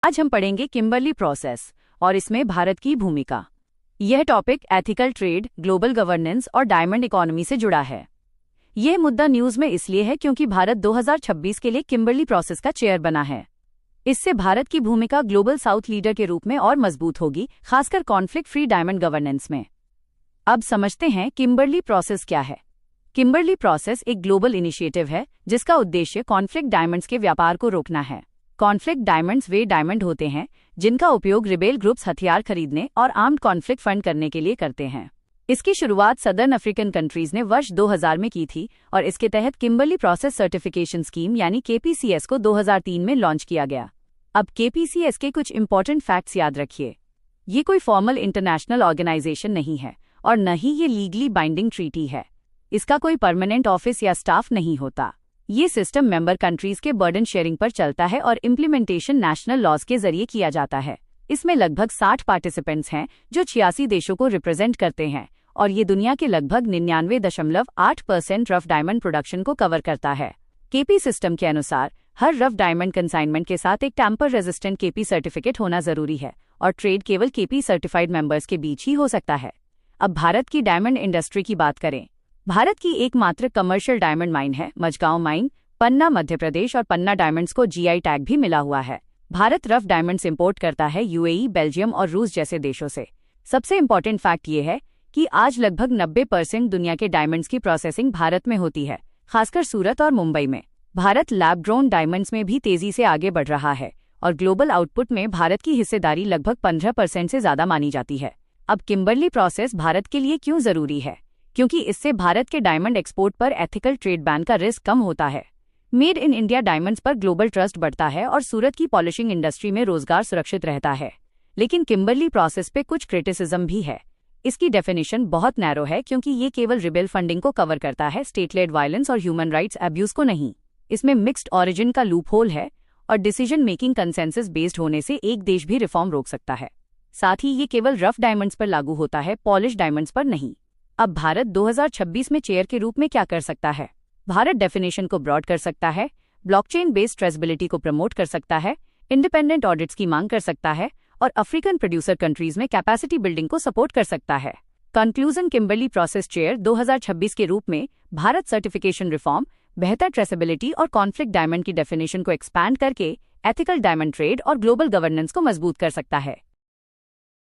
आज हम पढ़ेंगे किम्बरली प्रोसेस और इसमें भारत की भूमिका। यह topic ethical trade, global governance और डायमंड इकोनॉमी से जुड़ा है। यह मुद्दा न्यूज में इसलिए है क्योंकि भारत 2026 के लिए किम्बरली प्रोसेस का चेयर बना है। इससे भारत की भूमिका ग्लोबल साउथ लीडर के रूप में और मजबूत होगी, खासकर कॉन्फ्लिक्ट फ्री डायमंड गवर्नेंस में। अब समझते हैं किम्बरली प्रोसेस क्या है। किम्बरली प्रोसेस एक ग्लोबल इनिशिएटिव है जिसका उद्देश्य कॉन्फ्लिक्ट डायमंड्स के व्यापार को रोकना है। कॉन्फ्लिक्ट डायमंड्स वे डायमंड होते हैं जिनका उपयोग रिबेल ग्रुप्स हथियार खरीदने और आर्म्ड कॉन्फ्लिक्ट फंड करने के लिए करते हैं। इसकी शुरुआत सदर्न अफ्रीकन कंट्रीज ने वर्ष 2000 में की थी और इसके तहत किम्बरली प्रोसेस सर्टिफिकेशन स्कीम यानी KPCS को 2003 में लॉन्च किया गया। अब KPCS के कुछ इंपॉर्टेंट फैक्ट्स याद रखिए। ये कोई फॉर्मल इंटरनेशनल ऑर्गेनाइजेशन नहीं है और न ही ये लीगली बाइंडिंग ट्रीटी है। इसका कोई परमानेंट ऑफिस या स्टाफ नहीं होता। ये सिस्टम मेंबर कंट्रीज के बर्डन शेयरिंग पर चलता है और इम्प्लीमेंटेशन नेशनल लॉज के जरिए किया जाता है। इसमें लगभग 60 पार्टिसिपेंट्स हैं जो 86 देशों को रिप्रेजेंट करते हैं और ये दुनिया के लगभग 99.8% रफ डायमंड प्रोडक्शन को कवर करता है। KP सिस्टम के अनुसार हर रफ डायमंड कंसाइनमेंट के साथ एक टैंपर रेजिस्टेंट KP सर्टिफिकेट होना जरूरी है और ट्रेड केवल KP सर्टिफाइड मेंबर्स के बीच ही हो सकता है। अब भारत की डायमंड इंडस्ट्री की बात करें। भारत की एकमात्र कमर्शियल डायमंड माइन है मझगांव माइन, पन्ना मध्य प्रदेश और पन्ना डायमंड्स को GI टैग भी मिला हुआ है। भारत रफ डायमंड्स इंपोर्ट करता है UAE, बेल्जियम और रूस जैसे देशों से। सबसे इम्पोर्टेंट फैक्ट ये है कि आज लगभग 90% दुनिया के डायमंड्स की प्रोसेसिंग भारत में होती है, खासकर सूरत और मुंबई में। भारत लैब ग्रोन डायमंड्स में भी तेजी से आगे बढ़ रहा है और ग्लोबल आउटपुट में भारत की हिस्सेदारी लगभग 15% से ज्यादा मानी जाती है। अब किम्बरली प्रोसेस भारत के लिए क्यों जरूरी है? क्योंकि इससे भारत के डायमंड एक्सपोर्ट पर एथिकल ट्रेड बैन का रिस्क कम होता है। मेड इन इंडिया डायमंड्स पर ग्लोबल ट्रस्ट बढ़ता है और सूरत की पॉलिशिंग इंडस्ट्री में रोजगार सुरक्षित रहता है। लेकिन किम्बरली प्रोसेस पे कुछ क्रिटिसिज्म भी है। इसकी डेफिनेशन बहुत नैरो है क्योंकि ये केवल रिबेल फंडिंग को कवर करता है, स्टेट लेड वायलेंस और ह्यूमन राइट्स अब्यूज को नहीं। इसमें मिक्स्ड ऑरिजिन का लूप होल है और डिसीजन मेकिंग कंसेंसस बेस्ड होने से एक देश भी रिफॉर्म रोक सकता है। साथ ही ये केवल रफ डायमंड्स पर लागू होता है, पॉलिश डायमंड्स पर नहीं। अब भारत 2026 में चेयर के रूप में क्या कर सकता है? भारत डेफिनेशन को ब्रॉड कर सकता है, ब्लॉकचेन बेस्ड ट्रेसेबिलिटी को प्रमोट कर सकता है, इंडिपेंडेंट ऑडिट्स की मांग कर सकता है और अफ्रीकन प्रोड्यूसर कंट्रीज में कैपेसिटी बिल्डिंग को सपोर्ट कर सकता है। कंक्लूजन, किम्बरली प्रोसेस चेयर 2026 के रूप में भारत सर्टिफिकेशन रिफॉर्म, बेहतर ट्रेसेबिलिटी और कॉन्फ्लिक्ट डायमंड की डेफिनेशन को एक्सपैंड करके एथिकल डायमंड ट्रेड और ग्लोबल गवर्नेंस को मजबूत कर सकता है।